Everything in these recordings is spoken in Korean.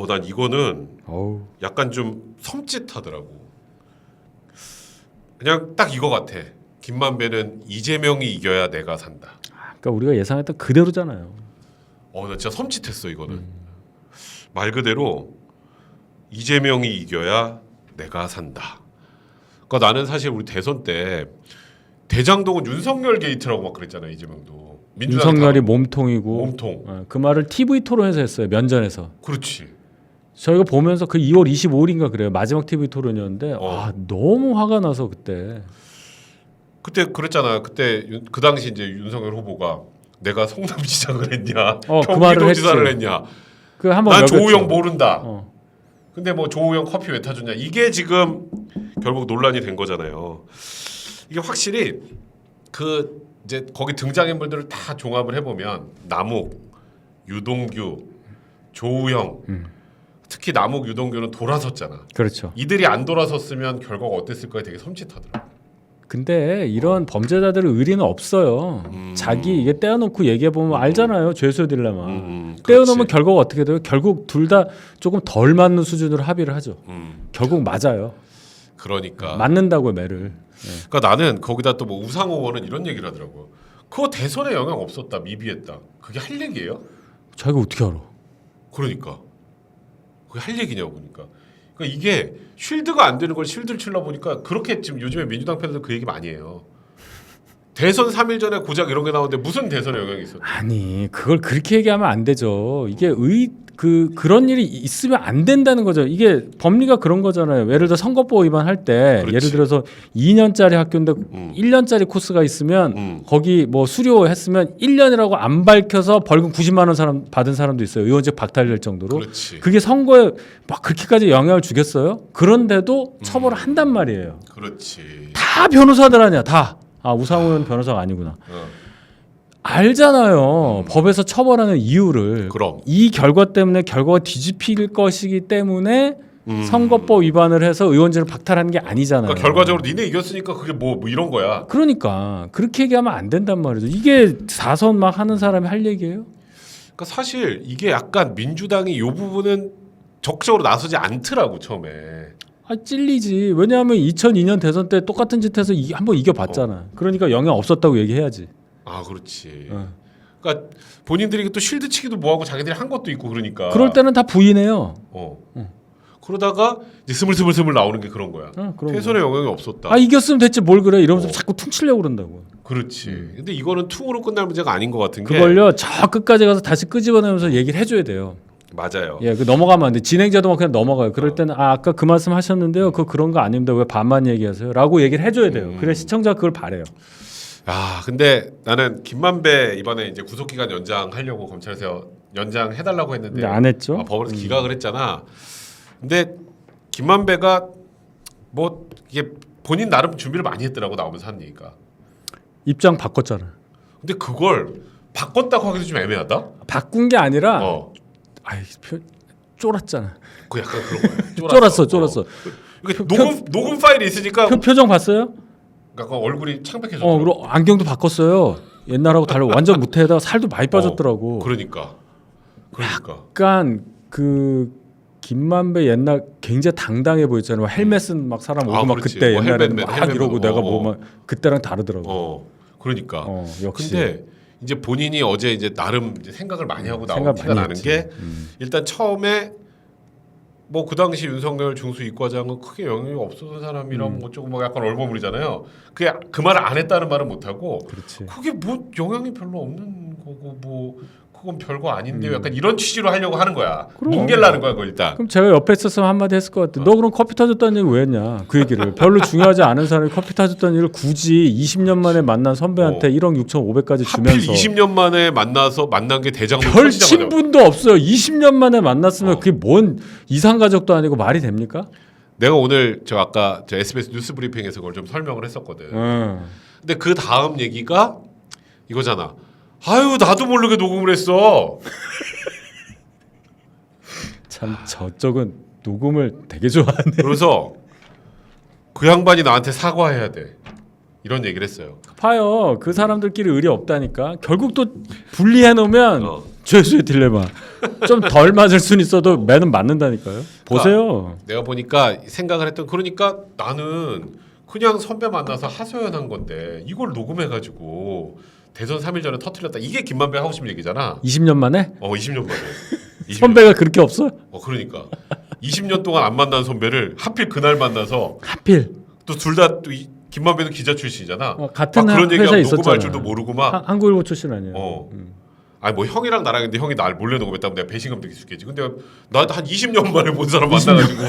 난 이거는 어우. 약간 좀 섬찟하더라고. 그냥 딱 이거 같아. 김만배는 이재명이 이겨야 내가 산다. 그러니까 우리가 예상했던 그대로잖아요. 나 진짜 섬찟했어 이거는. 말 그대로 이재명이 이겨야 내가 산다. 그러니까 나는 사실 우리 대선 때 대장동은 윤석열 게이트라고 막 그랬잖아 이재명도. 윤석열이 몸통이고. 몸통. 그 말을 TV 토론에서 했어요. 면전에서. 그렇지. 저희가 보면서 그 2월 25일인가 그래요. 마지막 TV 토론이었는데 너무 화가 나서 그때 그랬잖아. 그때 그 당시 이제 윤석열 후보가 내가 성남시장을 했냐, 그 말을 경기도지사를 했냐. 그 한번 난 조우영 모른다. 어. 근데 뭐 조우영 커피 왜 타줬냐. 이게 지금 결국 논란이 된 거잖아요. 이게 확실히 그 이제 거기 등장인물들을 다 종합을 해보면 남욱, 유동규, 조우영. 특히 남욱, 유동규는 돌아섰잖아. 그렇죠. 이들이 안 돌아섰으면 결과가 어땠을 거에 되게 섬찟하더라. 근데 이런 범죄자들의 의리는 없어요. 자기 이게 떼어놓고 얘기해 보면 알잖아요. 죄수 딜레마. 떼어놓으면 결과가 어떻게 돼요? 결국 둘 다 조금 덜 맞는 수준으로 합의를 하죠. 결국 맞아요. 그러니까 맞는다고요, 매를. 그러니까 나는 거기다 또 뭐 우상호 의원은 이런 얘기를 하더라고. 그거 대선에 영향 없었다, 미비했다. 그게 할 얘기예요? 자기가 어떻게 알아? 그러니까 그게 할 얘기냐고 보니까. 그러니까 이게 쉴드가 안 되는 걸 쉴드를 치려 보니까 그렇게 지금 요즘에 민주당 팬들 그 얘기 많이 해요. 대선 3일 전에 고작 이런 게 나오는데 무슨 대선에 영향이 있어? 아니 그걸 그렇게 얘기하면 안 되죠. 이게 그런 일이 있으면 안 된다는 거죠. 이게 법리가 그런 거잖아요. 예를 들어 선거법 위반할 때 예를 들어서 2년짜리 학교인데 1년짜리 코스가 있으면 거기 뭐 수료했으면 1년이라고 안 밝혀서 벌금 90만 원 받은 사람도 있어요. 의원직 박탈될 정도로. 그렇지. 그게 선거에 막 그렇게까지 영향을 주겠어요? 그런데도 처벌을 한단 말이에요. 그렇지. 다 변호사들 아니야. 다. 우상호 의원 변호사가 아니구나. 알잖아요. 법에서 처벌하는 이유를. 그럼. 이 결과 때문에 결과가 뒤집힐 것이기 때문에 선거법 위반을 해서 의원직을 박탈하는 게 아니잖아요. 그러니까 결과적으로 니네 이겼으니까 그게 뭐 이런 거야. 그러니까 그렇게 얘기하면 안 된단 말이죠. 이게 사선 막 하는 사람이 할 얘기예요? 그러니까 사실 이게 약간 민주당이 이 부분은 적극적으로 나서지 않더라고 처음에. 찔리지. 왜냐하면 2002년 대선 때 똑같은 짓 해서 한번 이겨봤잖아. 그러니까 영향 없었다고 얘기해야지. 그렇지. 그러니까 본인들이 또 쉴드 치기도 뭐하고 자기들이 한 것도 있고 그러니까. 그럴 때는 다 부인해요. 그러다가 이제 스물스물 나오는 게 그런 거야. 대선에 영향이 없었다. 이겼으면 됐지 뭘 그래. 이러면서 자꾸 퉁치려고 그런다고. 그렇지. 근데 이거는 퉁으로 끝날 문제가 아닌 것 같은 게. 그걸요. 저 끝까지 가서 다시 끄집어내면서 얘기를 해줘야 돼요. 맞아요. 그 넘어가면 안 돼. 진행자도 막 그냥 넘어가요. 그럴 때는 아까 그 말씀 하셨는데요. 그런 거 아닙니다. 왜 반만 얘기하세요? 라고 얘기를 해줘야 돼요. 그래 시청자가 그걸 바래요. 근데 나는 김만배 이번에 이제 구속기간 연장하려고 검찰에서 연장해달라고 했는데 근데 안 했죠. 법원에서 기각을 했잖아. 근데 김만배가 뭐 이게 본인 나름 준비를 많이 했더라고 나오면서 하는 얘기가. 입장 바꿨잖아. 근데 그걸 바꿨다고 하기도 좀 애매하다. 바꾼 게 아니라 쫄았잖아. 그 약간 그런 거야. 쫄았어. 녹음 파일이 있으니까 표정 봤어요? 약간 얼굴이 창백해졌어. 그리고 안경도 바꿨어요. 옛날하고 달라. 완전 무태에다가 살도 많이 빠졌더라고. 그러니까. 약간 그 김만배 옛날 굉장히 당당해 보였잖아요. 헬멧은 막 사람 오고 막 그때 뭐 옛날에는 막 이러고 내가 뭐 그때랑 다르더라고. 그러니까. 역시. 근데 이제 본인이 어제 이제 나름 이제 생각을 많이 하고 나온 티가 나는 게 일단 처음에 뭐 그 당시 윤석열 중수 이과장은 크게 영향이 없었던 사람이랑 뭐 조금 뭐 약간 얼버무리잖아요. 그게 그 말을 안 했다는 말은 못 하고 그게 뭐 영향이 별로 없는 거고 뭐 그건 별거 아닌데 약간 이런 취지로 하려고 하는 거야. 뭉갤라는 거야, 그거 일단. 그럼 제가 옆에 있었으면 한마디 했을 것 같아. 너 그럼 커피 타줬다는 얘기 왜 했냐? 그 얘기를. 별로 중요하지 않은 사람이 커피 타줬다는 얘기를 굳이 20년 만에 만난 선배한테 1억 6,500까지 주면서. 20년 만에 만난 게 대장동 별 친분도 없어요. 20년 만에 만났으면 그게 뭔 이상가족도 아니고 말이 됩니까? 내가 오늘 아까 SBS 뉴스 브리핑에서 그걸 좀 설명을 했었거든. 근데 그 다음 얘기가 이거잖아. 나도 모르게 녹음을 했어. 참 저쪽은 녹음을 되게 좋아하네. 그래서 그 양반이 나한테 사과해야 돼. 이런 얘기를 했어요. 봐요. 그 사람들끼리 의리 없다니까. 결국 또 분리해 놓으면 죄수의 딜레마. 좀 덜 맞을 수는 있어도 매는 맞는다니까요. 보세요. 내가 보니까 생각을 했던 그러니까 나는 그냥 선배 만나서 하소연한 건데 이걸 녹음해가지고 대선 3일 전에 터뜨렸다. 이게 김만배 하고 싶은 얘기잖아. 20년 만에? 20년 만에. 20년. 선배가 그렇게 없어? 그러니까 20년 동안 안 만난 선배를 하필 그날 만나서 하필 또 둘 다 또 김만배는 기자 출신이잖아. 같은 막 그런 회사에 얘기하면 있었잖아. 녹음할 줄도 모르고 막. 한국일보 출신 아니에요. 아니 뭐 형이랑 나랑 근데 형이 날 몰래 녹음했다면 내가 배신감 되게 있겠지. 근데 나도 한 20년 만에 본 사람 만나가지고.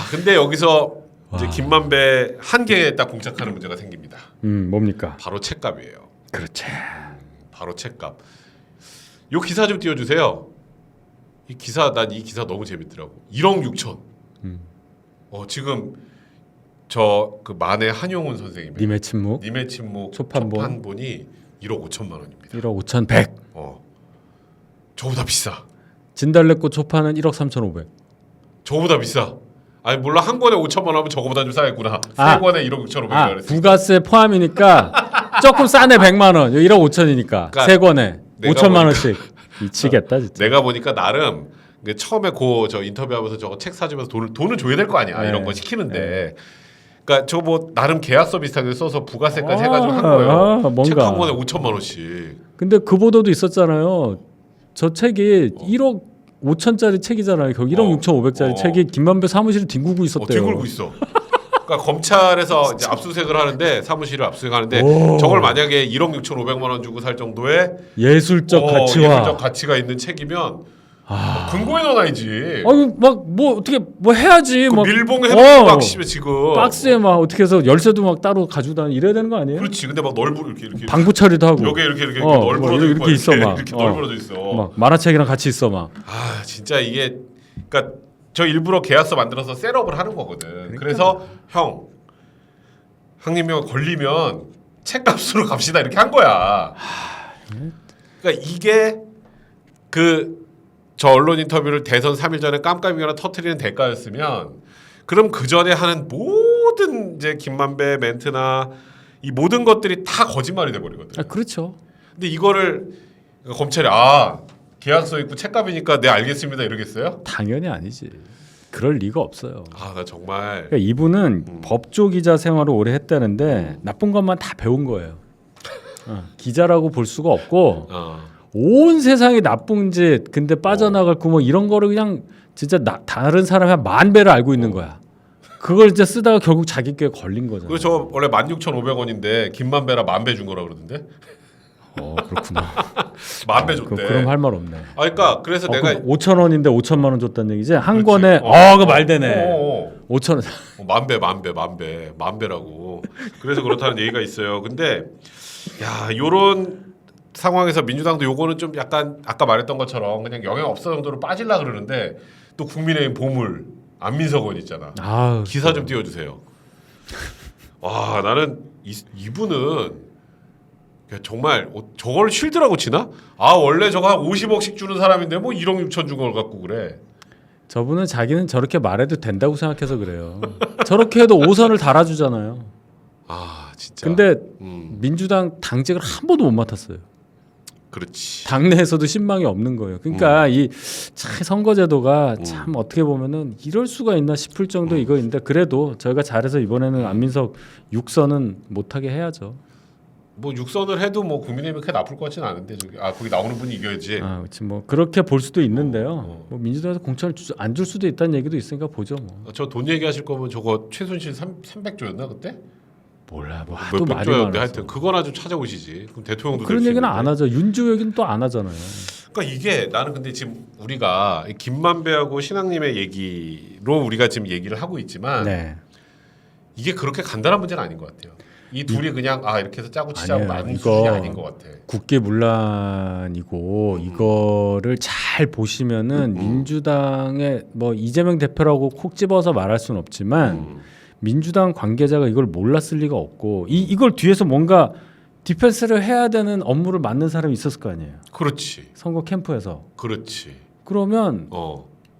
근데 여기서 이제 김만배 한계에 딱 공착하는 문제가 생깁니다. 뭡니까? 바로 책값이에요. 그렇지. 바로 책값. 요 기사 좀 띄워주세요. 이 기사 난 이 기사 너무 재밌더라고. 1억 6천. 지금 저 그 만해 한용운 선생님. 님의 침묵. 초판본이 1억 5천만 원입니다. 1억 5,100. 저보다 비싸. 진달래꽃 초판은 1억 3,500. 저보다 비싸. 아니 몰라 한 권에 5천만 원 하면 저거보다 좀 싸겠구나. 세 권에 1억 6천 5백이라 그랬어. 부가세 포함이니까 조금 싸네 100만 원. 1억 5천이니까 그러니까 세 권에 5천만 원씩. 미치겠다 진짜. 내가 보니까 나름 처음에 저 인터뷰하면서 저거 책 사주면서 돈을 줘야 될 거 아니야. 이런 거 시키는데. 그러니까 저거 뭐 나름 계약서 비슷하게 써서 부가세까지 해가지고 한 거예요. 책 한 권에 5천만 원씩. 근데 그 보도도 있었잖아요. 저 책이 1억 5천짜리 책이잖아요. 거기 1억 6,500짜리 책이 김만배 사무실을 뒹굴고 있었대요. 뒹굴고 있어. 그러니까 검찰에서 이제 압수수색을 하는데 사무실을 압수수색하는데 저걸 만약에 1억 6,500만 원 주고 살 정도의 예술적 가치가 있는 책이면 금고에 넣어놔야지. 막 뭐 어떻게 뭐 해야지. 그 막 밀봉 해놓고 막 지금 박스에 막 어떻게 해서 열쇠도 막 따로 가지고 다니 이래야 되는 거 아니에요? 그렇지. 근데 막 널브러 이렇게 방부 처리도 하고. 여기 이렇게 널브러져 이렇게 있어 막. 이렇게 널브러져 있어. 막 만화책이랑 같이 있어 막. 진짜 이게 그러니까 저 일부러 계약서 만들어서 셋업을 하는 거거든. 그래서 형님이 걸리면 책값으로 갑시다 이렇게 한 거야. 그러니까 이게 저 언론 인터뷰를 대선 3일 전에 깜깜이거나 터트리는 대가였으면 그럼 그 전에 하는 모든 이제 김만배 멘트나 이 모든 것들이 다 거짓말이 돼버리거든. 그렇죠. 근데 이거를 검찰이 계약서 있고 책값이니까 네 알겠습니다 이러겠어요? 당연히 아니지. 그럴 리가 없어요. 나 정말. 그러니까 이분은 법조 기자 생활을 오래 했다는데 나쁜 것만 다 배운 거예요. 기자라고 볼 수가 없고. 온 세상이 나쁜 짓 근데 빠져나갈 구멍 이런 거를 그냥 진짜 다른 사람이 한 10,000배를 알고 있는 거야. 그걸 이제 쓰다가 결국 자기 꾀에 걸린 거잖아. 그래서 저 원래 16,500원인데 김만배라 10,000배 준 거라 그러던데. 그렇구나. 10,000배 줬대. 그럼 할 말 없네. 그러니까 그래서 내가 5,000원인데 5천만 원 줬다는 얘기지. 한 권에 그 말 되네. 5,000원. 10,000배라고. 그래서 그렇다는 얘기가 있어요. 근데 요런 상황에서 민주당도 요거는 좀 약간 아까 말했던 것처럼 그냥 영향 없어 정도로 빠질라 그러는데 또 국민의힘 보물 안민석 의원 있잖아. 기사 좀 띄워주세요. 나는 이분은 정말 저걸 쉴드라고 치나? 원래 저거 한 50억씩 주는 사람인데 뭐 1억 6천 준 걸 갖고 그래. 저분은 자기는 저렇게 말해도 된다고 생각해서 그래요. 저렇게 해도 5선을 달아주잖아요. 진짜. 근데 민주당 당직을 한 번도 못 맡았어요. 그렇지. 당내에서도 신망이 없는 거예요. 그러니까 이 선거제도가 참 어떻게 보면은 이럴 수가 있나 싶을 정도 이거인데 그래도 저희가 잘해서 이번에는 안민석 6선은 못하게 해야죠. 뭐 6선을 해도 뭐 국민의힘이 크게 나쁠 것 같지는 않은데 거기 나오는 분이 이겨야지. 그렇지 뭐 그렇게 볼 수도 있는데요. 뭐 민주당에서 공천을 안 줄 수도 있다는 얘기도 있으니까 보죠 뭐. 저 돈 얘기하실 거면 저거 최순실 300조였나 그때? 몰라 뭐 하도 몇 말이 조였는데 많아서. 하여튼 그거나 좀 찾아오시지. 그럼 대통령도 그런 얘기는 안 하죠. 윤주 얘기는 또 안 하잖아요. 그러니까 이게 나는 근데 지금 우리가 김만배하고 신앙님의 얘기로 우리가 지금 얘기를 하고 있지만 이게 그렇게 간단한 문제는 아닌 것 같아요. 이 둘이 그냥 이렇게 해서 짜고 치자고 많은 수준이 아닌 것 같아. 국계문란이고 이거를 잘 보시면은 민주당의 뭐 이재명 대표라고 콕 집어서 말할 수는 없지만 민주당 관계자가 이걸 몰랐을 리가 없고 이걸 뒤에서 뭔가 디펜스를 해야 되는 업무를 맡는 사람이 있었을 거 아니에요. 그렇지. 선거 캠프에서. 그렇지. 그러면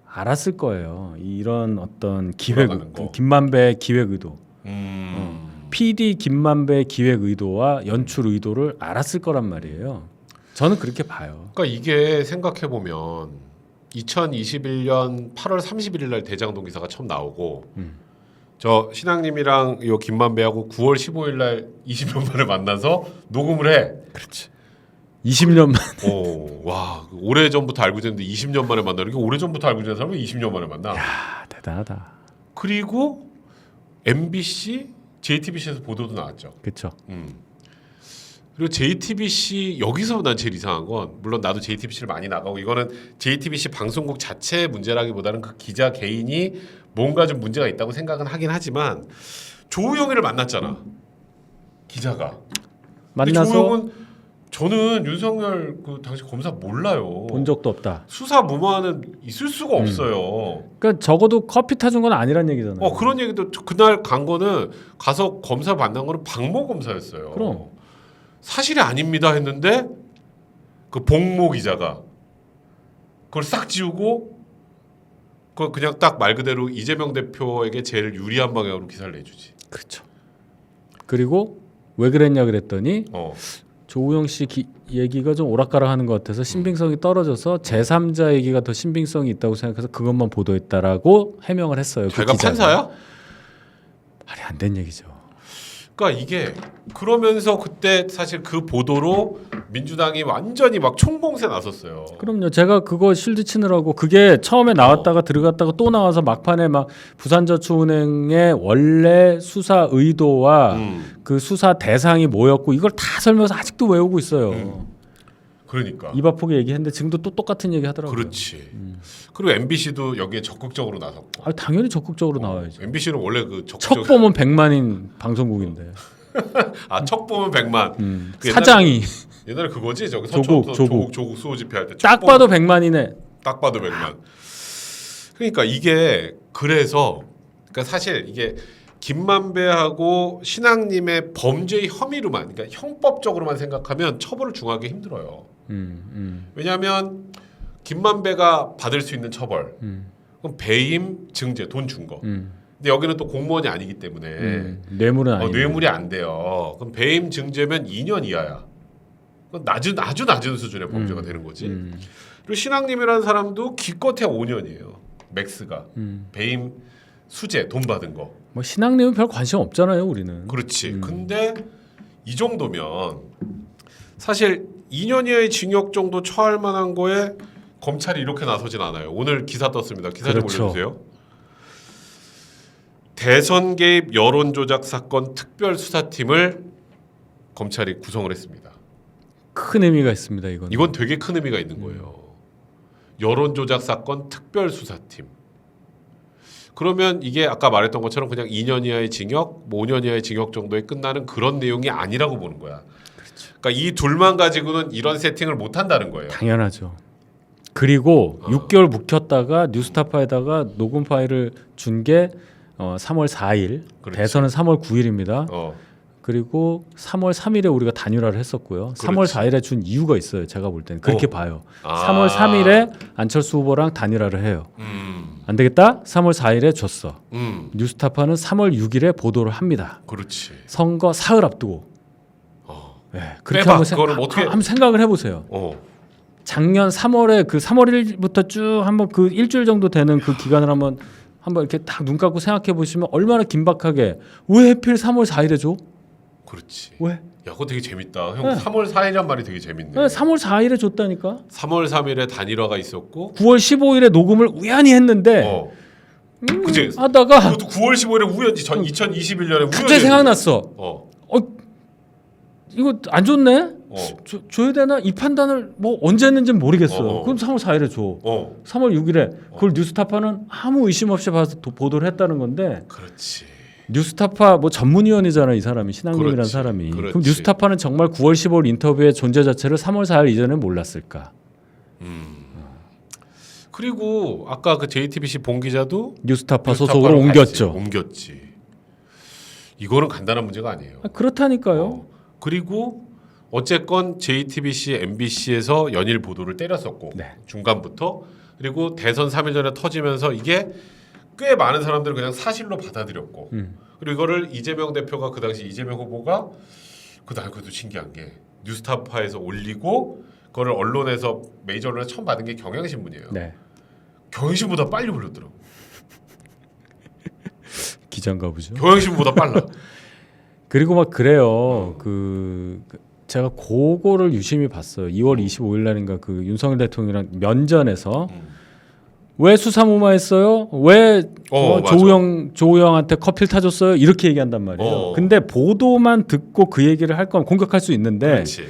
알았을 거예요. 이런 어떤 기획, 김만배의 기획 의도. PD 김만배의 기획 의도와 연출 의도를 알았을 거란 말이에요. 저는 그렇게 봐요. 그러니까 이게 생각해 보면 2021년 8월 31일 날 대장동 기사가 처음 나오고 저 신앙님이랑 요 김만배하고 9월 15일 날 20년 만에 만나서 녹음을 해. 그렇지. 20년 만. 와 오래 전부터 알고 지냈는데 20년 만에 만나는 게 오래 전부터 알고 지낸 사람이 20년 만에 만나. 야 대단하다. 그리고 MBC, JTBC에서 보도도 나왔죠. 그렇죠. 그리고 JTBC 여기서 난 제일 이상한 건 물론 나도 JTBC를 많이 나가고 이거는 JTBC 방송국 자체의 문제라기보다는 그 기자 개인이 뭔가 좀 문제가 있다고 생각은 하긴 하지만 조우영이를 만났잖아. 기자가. 근데 만나서 조우영은 저는 윤석열 그 당시 검사 몰라요. 본 적도 없다. 수사 무마는 있을 수가 없어요. 그러니까 적어도 커피 타준 건 아니란 얘기잖아요. 그런 얘기도 그날 간 거는 가서 검사 만난 거는 박모 검사였어요. 그럼. 사실이 아닙니다 했는데 그 복모 기자가 그걸 싹 지우고 그걸 그냥 딱 말 그대로 이재명 대표에게 제일 유리한 방향으로 기사를 내주지. 그렇죠. 그리고 왜 그랬냐 그랬더니 어. 조우영 씨 얘기가 좀 오락가락하는 것 같아서 신빙성이 떨어져서 제3자 얘기가 더 신빙성이 있다고 생각해서 그것만 보도했다라고 해명을 했어요. 자기가 그 기자가. 판사야? 말이 안 된 얘기죠. 그러니까 이게 그러면서 그때 사실 그 보도로 민주당이 완전히 막 총공세 나섰어요. 그럼요. 제가 그거 실드 치느라고 그게 처음에 나왔다가 들어갔다가 또 나와서 막판에 막 부산저축은행의 원래 수사 의도와 그 수사 대상이 뭐였고 이걸 다 설명해서 아직도 외우고 있어요. 그러니까. 입 아프게 얘기했는데 지금도 또 똑같은 얘기 하더라고요. 그렇지. 그리고 MBC도 여기에 적극적으로 나섰고. 당연히 적극적으로 나와야죠. MBC는 원래 그 척 보면 100만인 방송국인데. 척 보면 100만. 그 사장이 옛날에 그거지 저기 조국 수호 집회할 때 딱 봐도 100만이네. 딱 봐도 100만. 그러니까 이게 그래서 그러니까 사실 이게 김만배하고 신앙님의 범죄의 혐의로만 그러니까 형법적으로만 생각하면 처벌을 중하기 힘들어요. 왜냐하면 김만배가 받을 수 있는 처벌 그럼 배임, 증제, 돈 준 거. 근데 여기는 또 공무원이 아니기 때문에 뇌물은 아니에요. 뇌물이 안 돼요. 그럼 배임, 증제면 2년 이하야. 그건 아주 낮은 수준의 범죄가 되는 거지. 그리고 신앙님이라는 사람도 기껏해 5년이에요. 맥스가 배임, 수재, 돈 받은 거. 뭐 신앙님은 별 관심 없잖아요, 우리는. 그렇지. 근데 이 정도면 사실 2년 이하의 징역 정도 처할 만한 거에 검찰이 이렇게 나서진 않아요. 오늘 기사 떴습니다. 기사 좀 그렇죠. 올려주세요. 대선 개입 여론 조작 사건 특별 수사팀을 검찰이 구성을 했습니다. 큰 의미가 있습니다, 이건. 이건 되게 큰 의미가 있는 거예요. 여론 조작 사건 특별 수사팀. 그러면 이게 아까 말했던 것처럼 그냥 2년 이하의 징역, 5년 이하의 징역 정도에 끝나는 그런 내용이 아니라고 보는 거야. 그렇죠. 그러니까 이 둘만 가지고는 이런 세팅을 못 한다는 거예요. 당연하죠. 그리고 6개월 묵혔다가 뉴스타파에다가 녹음 파일을 준 게 3월 4일. 그렇지. 대선은 3월 9일입니다. 어. 그리고 3월 3일에 우리가 단일화를 했었고요. 3월 4일에 준 이유가 있어요. 제가 볼 때는 그렇게 봐요. 3월 3일에 안철수 후보랑 단일화를 해요. 안 되겠다. 3월 4일에 줬어. 뉴스타파는 3월 6일에 보도를 합니다. 그렇지. 선거 사흘 앞두고. 네, 그렇게 빼봐. 한번, 한번 생각을 해보세요. 작년 3월에 그 3월 1일부터 쭉 한번 그 일주일 정도 되는 그 기간을 한번 이렇게 딱 눈 감고 생각해 보시면 얼마나 긴박하게 왜 하필 3월 4일에 줘? 그렇지. 왜? 야, 그거 되게 재밌다. 형 네. 3월 4일이란 말이 되게 재밌네. 네, 3월 4일에 줬다니까. 3월 3일에 단일화가 있었고 9월 15일에 녹음을 우연히 했는데 그치? 하다가 그것도 9월 15일에 우연히 2021년에 갑자기 생각났어. 이거 안 줬네? 줘야 되나? 이 판단을 뭐 언제 했는지는 모르겠어. 그럼 3월 4일에 줘. 3월 6일에 그걸 뉴스타파는 아무 의심 없이 봐서 보도를 했다는 건데. 그렇지. 뉴스타파 뭐 전문위원이잖아 이 사람이 신앙님이라는 그렇지. 사람이. 그렇지. 그럼 뉴스타파는 정말 9월 15일 인터뷰의 존재 자체를 3월 4일 이전에 몰랐을까? 그리고 아까 그 JTBC 본 기자도 뉴스타파 소속으로 옮겼죠. 옮겼지. 이거는 간단한 문제가 아니에요. 그렇다니까요. 그리고 어쨌건 JTBC, MBC에서 연일 보도를 때렸었고 네. 중간부터 그리고 대선 3일 전에 터지면서 이게 꽤 많은 사람들은 그냥 사실로 받아들였고 그리고 이거를 이재명 대표가 그 당시 이재명 후보가 그것도 신기한 게 뉴스타파에서 올리고 그거를 언론에서 메이저 언론에 처음 받은 게 경향신문이에요. 네. 경향신문보다 빨리 올렸더라고. 기자인가 보죠. 경향신문보다 빨라. 그리고 막 그래요. 제가 그거를 유심히 봤어요. 2월 25일 날인가 그 윤석열 대통령이랑 면전에서 왜 수사무마했어요? 왜 맞아. 조우영한테 커피를 타줬어요? 이렇게 얘기한단 말이에요. 근데 보도만 듣고 그 얘기를 할 거면 공격할 수 있는데 그렇지.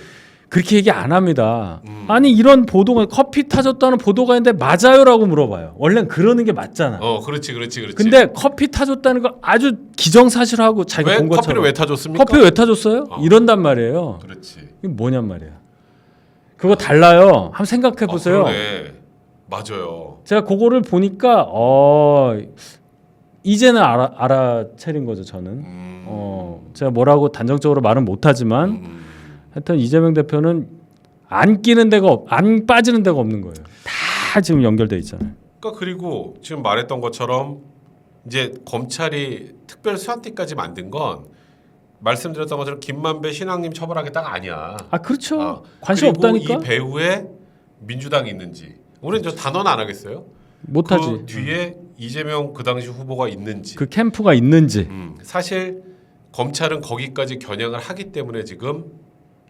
그렇게 얘기 안 합니다. 아니 이런 보도가 커피 타줬다는 보도가 있는데 맞아요라고 물어봐요. 원래는 그러는 게 맞잖아. 그렇지. 근데 커피 타줬다는 거 아주 기정사실하고 자기가 본 것처럼. 커피를 왜 타줬습니까? 커피 왜 타줬어요? 이런단 말이에요. 그렇지. 이게 뭐냔 말이야. 그거 달라요. 한번 생각해 보세요. 그러네. 맞아요. 제가 그거를 보니까 이제는 알아차린 거죠. 저는. 제가 뭐라고 단정적으로 말은 못하지만 하여튼 이재명 대표는 안 빠지는 데가 없는 거예요. 다 지금 연결돼 있잖아요. 그러니까 그리고 지금 말했던 것처럼 이제 검찰이 특별 수사팀까지 만든 건 말씀드렸던 것처럼 김만배 신앙님 처벌하겠다가 아니야. 아 그렇죠. 관심 없다니까. 이 배후에 민주당이 있는지 우리는 저 단언 안 하겠어요. 못하지. 그 뒤에 이재명 그 당시 후보가 있는지. 그 캠프가 있는지. 사실 검찰은 거기까지 겨냥을 하기 때문에 지금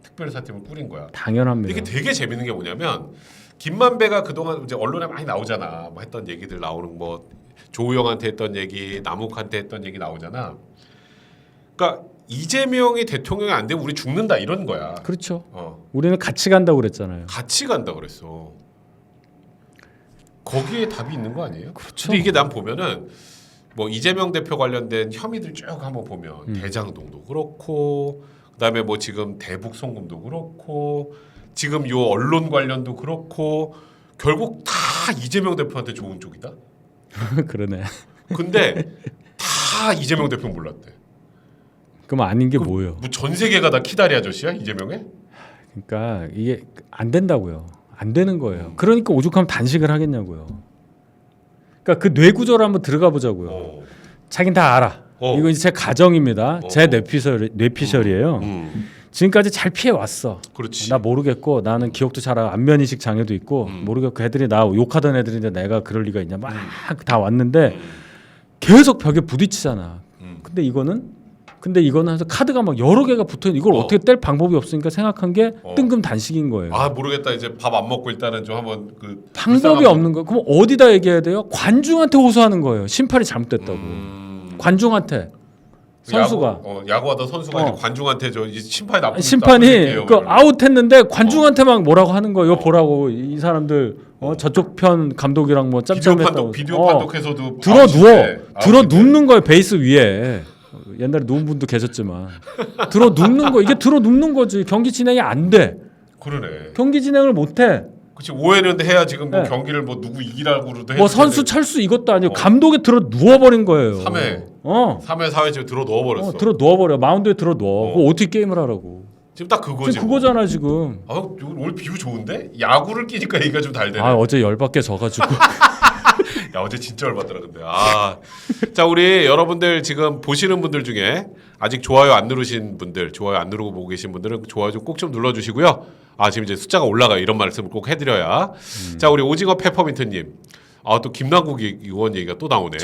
특별수사팀을 꾸린 거야. 당연합니다. 이게 되게 재밌는 게 뭐냐면 김만배가 그동안 이제 언론에 많이 나오잖아. 뭐 했던 얘기들 나오는 뭐 조우영한테 했던 얘기, 남욱한테 했던 얘기 나오잖아. 그러니까 이재명이 대통령이 안 되면 우리 죽는다 이런 거야. 그렇죠. 우리는 같이 간다고 그랬잖아요. 같이 간다 그랬어. 거기에 답이 있는 거 아니에요? 그렇죠. 근데 이게 난 보면은 뭐 이재명 대표 관련된 혐의들 쭉 한번 보면 대장동도 그렇고 그다음에 뭐 지금 대북 송금도 그렇고 지금 요 언론 관련도 그렇고 결국 다 이재명 대표한테 좋은 쪽이다. 그러네. 근데 다 이재명 대표 몰랐대. 그럼 아닌 게 뭐예요? 뭐 전 세계가 다 키다리 아저씨야 이재명에? 그러니까 이게 안 된다고요. 안 되는 거예요. 그러니까 오죽하면 단식을 하겠냐고요. 그러니까 그 뇌 구조를 한번 들어가 보자고요. 자긴 다 알아. 이거 이제 제 가정입니다. 제 뇌피셜이에요. 지금까지 잘 피해 왔어. 그렇지. 나 모르겠고 나는 기억도 잘 안면 인식 장애도 있고 모르겠고 애들이 나 욕하던 애들인데 내가 그럴 리가 있냐 막 다 왔는데 계속 벽에 부딪히잖아. 근데 이거는 카드가 막 여러 개가 붙어 있는 이걸 어떻게 뗄 방법이 없으니까 생각한 게 뜬금 단식인 거예요. 아 모르겠다. 이제 밥 안 먹고 일단은 좀 한번 그 방법이 없는 거. 그럼 어디다 얘기해야 돼요? 관중한테 호소하는 거예요. 심판이 잘못됐다고. 관중한테. 선수가 야구하던 선수가 이제 관중한테 저 이제 심판이 나쁜 심판이 그 아웃했는데 관중한테 막 뭐라고 하는 거예요. 보라고 이 사람들 저쪽 편 감독이랑 뭐 짬짬했다고. 비디오 판독해서도 들어 눕는 거예요. 베이스 위에. 옛날에 누운 분도 계셨지만 들어 눕는 거 이게 들어 눕는 거지. 경기 진행이 안 돼. 그러네. 경기 진행을 못 해. 그렇지. 5회는 해야 지금 뭐 경기를 뭐 누구 이기라고도 해. 뭐 선수 철수 이것도 아니고 감독이 들어 누워 버린 거예요. 3회. 3회 4회 지금 들어 넣어 버렸어. 들어 누워 버려. 마운드에 들어 넣어. 그거 어떻게 게임을 하라고. 지금 딱 그거지. 지금 그거잖아 지금. 오늘 비유 좋은데? 야구를 끼니까 얘기가 좀 달되네. 어제 열받게 져가지고. 야 어제 진짜 열받더라 근데. 자 우리 여러분들 지금 보시는 분들 중에 아직 좋아요 안 누르신 분들, 좋아요 안 누르고 보고 계신 분들은 좋아요 좀 꼭 좀 눌러주시고요. 지금 이제 숫자가 올라가요. 이런 말씀을 꼭 해드려야. 자 우리 오징어 페퍼민트님. 또 김남국 의원 얘기가 또 나오네.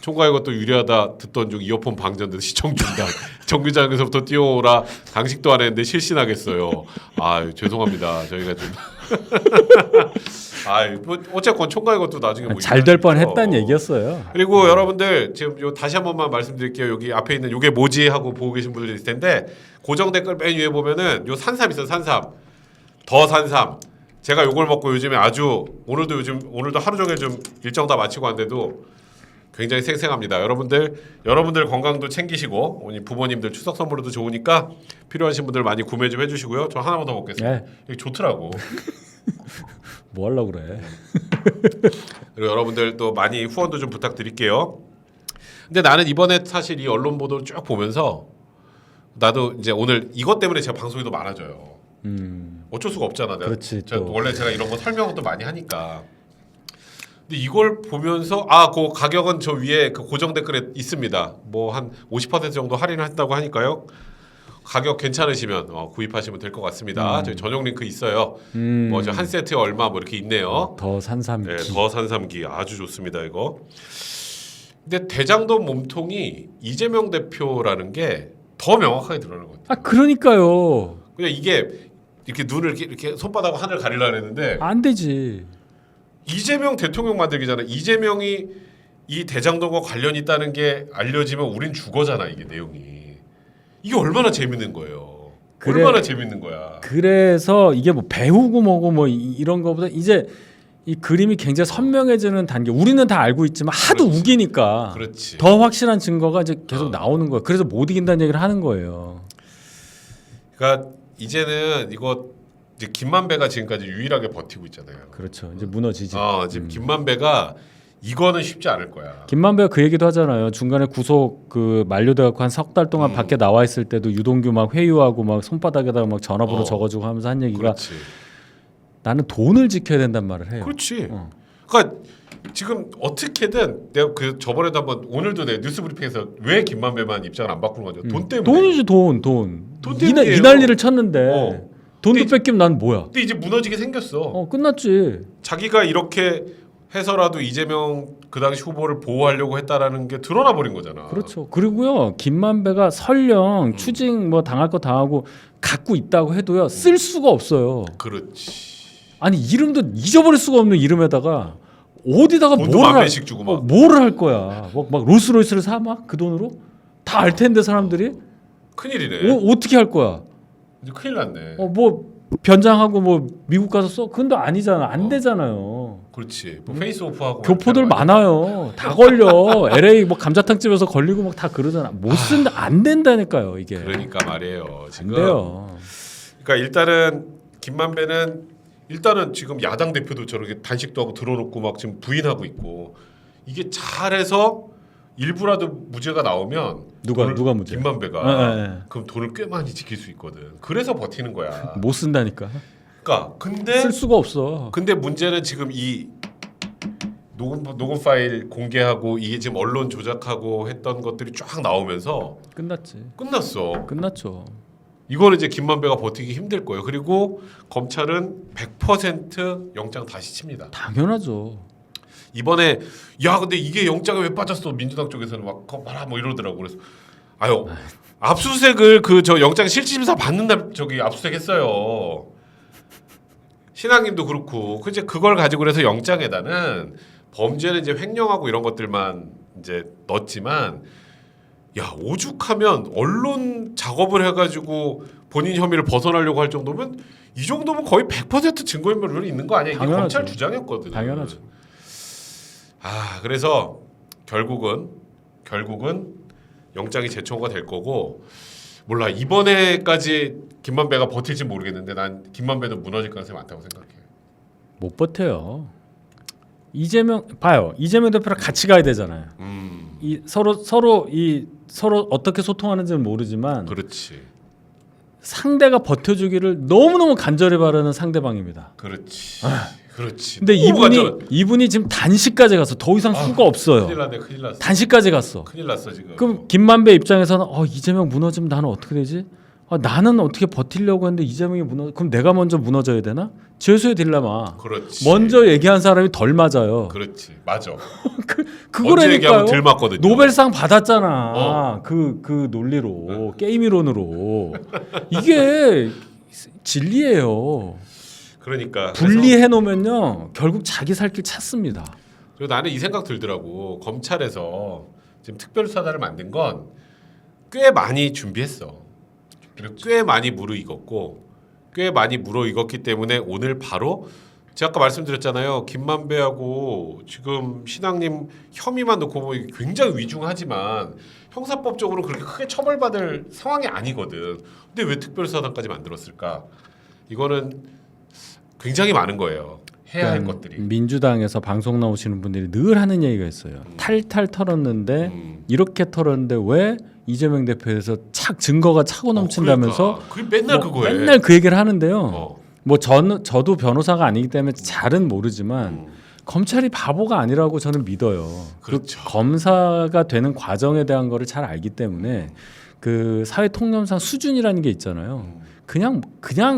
총각 이것도 유리하다 듣던 중 이어폰 방전돼서 시청 중단. 정류장에서부터 뛰어오라. 당식도 안 했는데 실신하겠어요. 죄송합니다. 저희가 좀. 뭐 어쨌건 총각 이것도 나중에 뭐 잘 될 뻔했다는 얘기였어요. 그리고 여러분들 지금 다시 한 번만 말씀드릴게요. 여기 앞에 있는 요게 뭐지 하고 보고 계신 분들 있을 텐데 고정 댓글 맨 위에 보면은 요 산삼 있어요. 산삼. 더 산삼. 제가 요걸 먹고 요즘에 아주 오늘도 하루 종일 좀 일정 다 마치고 왔는데도 굉장히 생생합니다. 여러분들 건강도 챙기시고 부모님들 추석 선물로도 좋으니까 필요하신 분들 많이 구매 좀 해주시고요. 저 하나만 더 먹겠습니다. 네. 이게 좋더라고. 뭐 하려고 그래. 그리고 여러분들 또 많이 후원도 좀 부탁드릴게요. 근데 나는 이번에 사실 이 언론 보도를 쭉 보면서 나도 이제 오늘 이것 때문에 제가 방송이 더 많아져요. 어쩔 수가 없잖아. 그렇지, 원래 제가 이런 거 설명도 많이 하니까. 근데 이걸 보면서 그 가격은 저 위에 그 고정 댓글에 있습니다. 뭐 한 50% 정도 할인한다고 하니까요. 가격 괜찮으시면 구입하시면 될 것 같습니다. 저희 전용 링크 있어요. 뭐 저 한 세트에 얼마 뭐 이렇게 있네요. 더 산삼기. 네, 더 산삼기 아주 좋습니다 이거. 근데 대장동 몸통이 이재명 대표라는 게 더 명확하게 드러나는 것 같아요. 그러니까요. 그냥 이게 이렇게 눈을 이렇게 손바닥으로 하늘 가리려고 했는데 안 되지. 이재명 대통령 만들기잖아. 이재명이 이 대장동과 관련 있다는 게 알려지면 우린 죽어잖아 이게 내용이. 이게 얼마나 재밌는 거예요. 얼마나 재밌는 거야. 그래서 이게 뭐 배우고 뭐고 뭐 이런 거보다 이제 이 그림이 굉장히 선명해지는 단계. 우리는 다 알고 있지만 하도 그렇지. 우기니까 그렇지. 더 확실한 증거가 이제 계속 나오는 거예요. 그래서 못 이긴다는 얘기를 하는 거예요. 그러니까 이제는 이거 이제 김만배가 지금까지 유일하게 버티고 있잖아요. 그렇죠. 이제 무너지지. 지금 김만배가 이거는 쉽지 않을 거야. 김만배가 그 얘기도 하잖아요. 중간에 구속 그 만료돼 갖고 한 석 달 동안 밖에 나와 있을 때도 유동규 막 회유하고 막 손바닥에다가 막 전화번호 적어주고 하면서 한 얘기가 그렇지. 나는 돈을 지켜야 된단 말을 해요. 그렇지. 그러니까 지금 어떻게든 내가 그 저번에도 한번 오늘도 내 뉴스 브리핑에서 왜 김만배만 입장을 안 바꾸는 거죠? 돈 때문에. 돈이지 돈. 돈 때문이에요. 이 난리를 쳤는데 돈도 근데 뺏기면 난 뭐야? 근데 이제 무너지게 생겼어. 끝났지. 자기가 이렇게 해서라도 이재명 그 당시 후보를 보호하려고 했다라는 게 드러나 버린 거잖아. 그렇죠. 그리고요 김만배가 설령 추징 뭐 당할 거 당하고 갖고 있다고 해도요 쓸 수가 없어요. 그렇지. 아니 이름도 잊어버릴 수가 없는 이름에다가 어디다가 돈도 만 배씩 주고 막. 뭐를 할 거야? 막 롤스로이스를 사 막 그 돈으로 다 알 텐데 사람들이 큰일이네. 어떻게 할 거야? 이제 큰일 났네. 뭐 변장하고 뭐 미국 가서 써? 그건 아니잖아. 안 되잖아요. 그렇지. 뭐 페이스오프하고 교포들 많아요. 다 걸려. LA 뭐 감자탕 집에서 걸리고 막 다 그러잖아. 못 쓴다 안 된다니까요 이게. 그러니까 말이에요. 지금. 안 돼요. 그러니까 일단은 김만배는 일단은 지금 야당 대표도 저렇게 단식도 하고 들어놓고 막 지금 부인하고 있고 이게 잘해서 일부라도 무죄가 나오면 누가 무죄? 김만배가 네. 그럼 돈을 꽤 많이 지킬 수 있거든. 그래서 버티는 거야. 못 쓴다니까. 그러니까 근데 쓸 수가 없어. 근데 문제는 지금 이 녹음 파일 공개하고 이게 지금 언론 조작하고 했던 것들이 쫙 나오면서 끝났어. 끝났죠. 이거는 이제 김만배가 버티기 힘들 거예요. 그리고 검찰은 100% 영장 다시 칩니다. 당연하죠. 이번에 야 근데 이게 영장에 왜 빠졌어? 민주당 쪽에서는 막 그거 봐라 뭐 이러더라고. 그래서 아유 압수수색을 그 저 영장 실질심사 받는 날 저기 압수수색했어요. 신앙님도 그렇고 그 이제 그걸 가지고 그래서 영장에다는 범죄는 이제 횡령하고 이런 것들만 이제 넣었지만 야 오죽하면 언론 작업을 해가지고 본인 혐의를 벗어나려고 할 정도면 이 정도면 거의 100% 증거인멸이 있는 거 아니야? 이게 당연하죠. 검찰 주장이었거든. 당연하죠. 그래서 결국은 영장이 재청구가 될 거고 몰라 이번에까지 김만배가 버틸지 모르겠는데 난 김만배도 무너질 가능성이 많다고 생각해. 못 버텨요. 이재명 대표랑 같이 가야 되잖아요. 이 서로 어떻게 소통하는지는 모르지만 그렇지. 상대가 버텨주기를 너무너무 간절히 바라는 상대방입니다. 그렇지. 그렇지. 근데 이분이 지금 단식까지 갔어. 더 이상 수가 없어요. 큰일 났어. 단식까지 갔어. 큰일 났어 지금. 그럼 김만배 입장에서는 이재명 무너지면 나는 어떻게 되지? 나는 어떻게 버티려고 했는데 이재명이 그럼 내가 먼저 무너져야 되나? 죄수의 딜레마. 그렇지. 먼저 얘기한 사람이 덜 맞아요. 그렇지. 맞아. 그거라니까요. 덜 맞거든요. 노벨상 받았잖아. 그 논리로 게임 이론으로 이게 진리예요. 그러니까 분리해 놓으면요 결국 자기 살 길 찾습니다. 그리고 나는 이 생각 들더라고. 검찰에서 지금 특별수사단을 만든 건 꽤 많이 준비했어. 그리고 꽤 많이 무르익었고 꽤 많이 무르익었기 때문에 오늘 바로 제가 아까 말씀드렸잖아요. 김만배하고 지금 신앙님 혐의만 놓고 보면 굉장히 위중하지만 형사법적으로 그렇게 크게 처벌받을 상황이 아니거든. 근데 왜 특별수사단까지 만들었을까? 이거는 굉장히 많은 거예요. 해야 할 것들이. 민주당에서 방송 나오시는 분들이 늘 하는 얘기가 있어요. 탈탈 털었는데 이렇게 털었는데 왜 이재명 대표에서 증거가 차고 넘친다면서 그러니까. 맨날 그거예요. 맨날 그 얘기를 하는데요. 뭐 저도 변호사가 아니기 때문에 잘은 모르지만 검찰이 바보가 아니라고 저는 믿어요. 그렇죠. 그 검사가 되는 과정에 대한 거를 잘 알기 때문에 그 사회 통념상 수준이라는 게 있잖아요. 그냥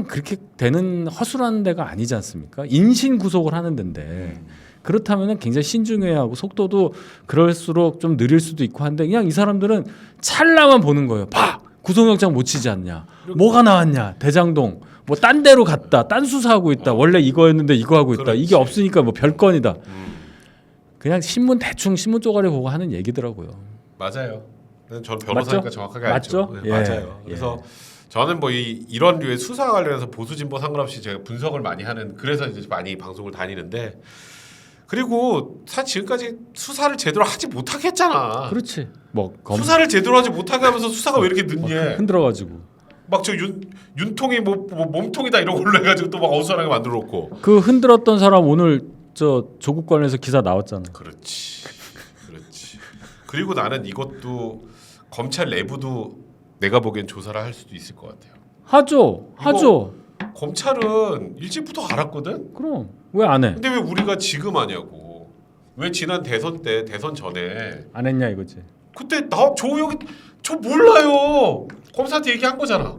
그렇게 되는 허술한 데가 아니지 않습니까? 인신 구속을 하는 데인데 그렇다면은 굉장히 신중해야 하고 속도도 그럴수록 좀 느릴 수도 있고 한데 그냥 이 사람들은 찰나만 보는 거예요. 봐 구속영장 못 치지 않냐? 뭐가 나왔냐? 대장동 뭐 딴 데로 갔다, 딴 수사하고 있다. 원래 이거였는데 이거 하고 있다. 그렇지. 이게 없으니까 뭐 별건이다. 그냥 신문 대충 신문 쪼가리 보고 하는 얘기더라고요. 맞아요. 저는 변호사니까 맞죠? 정확하게 맞죠? 알죠. 네, 예. 맞아요. 그래서 저는 뭐 이런 류의 수사 관련해서 보수 진보 상관없이 제가 분석을 많이 하는 그래서 이제 많이 방송을 다니는데 그리고 사실 지금까지 수사를 제대로 하지 못하게 했잖아. 그렇지. 뭐 수사를 제대로 하지 못하게 하면서 수사가 왜 이렇게 늦니? 흔들어가지고. 막 저 윤통이 뭐 몸통이다 이런 걸로 해가지고 또 막 어수선하게 만들어 놓고. 그 흔들었던 사람 오늘 저 조국 관련해서 기사 나왔잖아. 그렇지. 그리고 나는 이것도 검찰 내부도 내가 보기엔 조사를 할 수도 있을 것 같아요. 하죠. 검찰은 일찍부터 알았거든. 그럼 왜 안 해? 근데 왜 우리가 지금 하냐고. 왜 지난 대선 때 대선 전에 안 했냐 이거지. 그때 조우혁이 저 몰라요. 검사한테 얘기한 거잖아.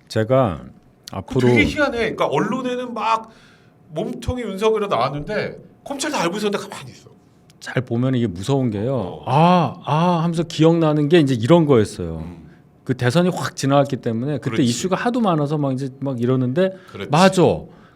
제가 앞으로 되게 희한해. 그러니까 언론에는 막 몸통이 윤석열이 나왔는데 검찰도 알고 있었는데 가만히 있어. 잘 보면 이게 무서운 게요. 하면서 기억나는 게 이제 이런 거였어요. 그 대선이 확 지나갔기 때문에 그때 그렇지. 이슈가 하도 많아서 막 이제 막 이러는데 그렇지. 맞아.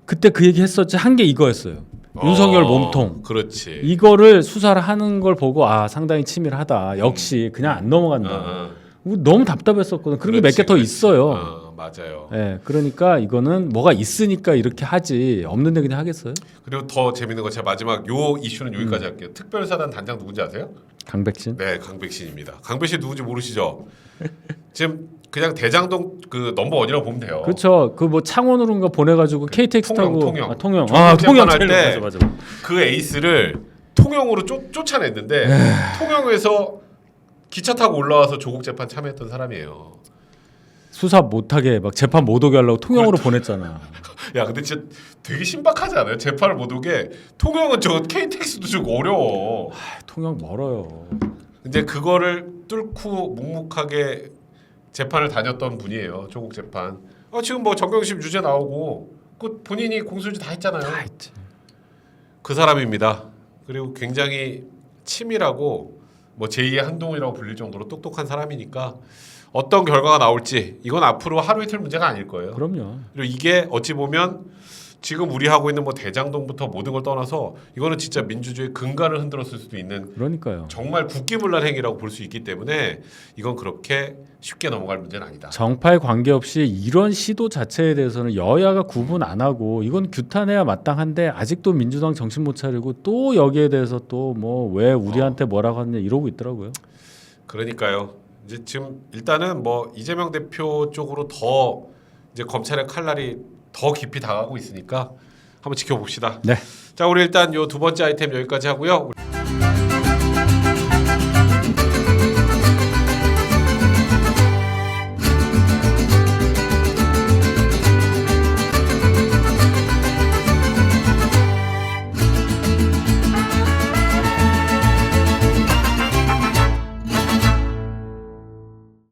그때 그 얘기 했었지. 한 게 이거였어요. 윤석열 몸통. 그렇지. 이거를 수사를 하는 걸 보고 상당히 치밀하다. 역시 그냥 안 넘어간다. 너무 답답했었거든. 그런 게 몇 개 더 있어요. 맞아요. 네, 그러니까 이거는 뭐가 있으니까 이렇게 하지 없는데 그냥 하겠어요? 그리고 더 재밌는 거 제가 마지막 요 이슈는 여기까지 할게요. 특별사단 단장 누군지 아세요? 강백신? 네, 강백신입니다. 강백신 누군지 모르시죠? 지금 그냥 대장동 그 넘버원이라고 보면 돼요. 그렇죠. 그 뭐 창원으로인가 보내가지고 KTX 타고 통영. 통영 통영 할 제일 때 맞아. 그 에이스를 통영으로 쫓아냈는데 통영에서 기차 타고 올라와서 조국 재판 참여했던 사람이에요. 수사 못하게 막 재판 못 오게 하려고 통영으로 보냈잖아. 야, 근데 진짜 되게 신박하지 않아요? 재판을 못 오게 통영은 저 KTX도 좀 어려워. 통영 멀어요. 이제 그거를 뚫고 묵묵하게 재판을 다녔던 분이에요. 조국 재판. 지금 뭐 정경심 유죄 나오고 그 본인이 공소유지 다 했잖아요. 다 했지. 그 사람입니다. 그리고 굉장히 치밀하고 뭐 제2의 한동훈이라고 불릴 정도로 똑똑한 사람이니까 어떤 결과가 나올지 이건 앞으로 하루 이틀 문제가 아닐 거예요. 그럼요. 그리고 이게 어찌 보면 지금 우리 하고 있는 뭐 대장동부터 모든 걸 떠나서 이거는 진짜 민주주의 근간을 흔들었을 수도 있는 그러니까요. 정말 국기문란 행위라고 볼 수 있기 때문에 이건 그렇게 쉽게 넘어갈 문제는 아니다. 정파에 관계없이 이런 시도 자체에 대해서는 여야가 구분 안 하고 이건 규탄해야 마땅한데 아직도 민주당 정신 못 차리고 또 여기에 대해서 또 뭐 왜 우리한테 뭐라고 하느냐 이러고 있더라고요. 그러니까요. 이제 지금 일단은 뭐 이재명 대표 쪽으로 더 이제 검찰의 칼날이 더 깊이 다가가고 있으니까 한번 지켜봅시다. 네. 자, 우리 일단 요 두 번째 아이템 여기까지 하고요.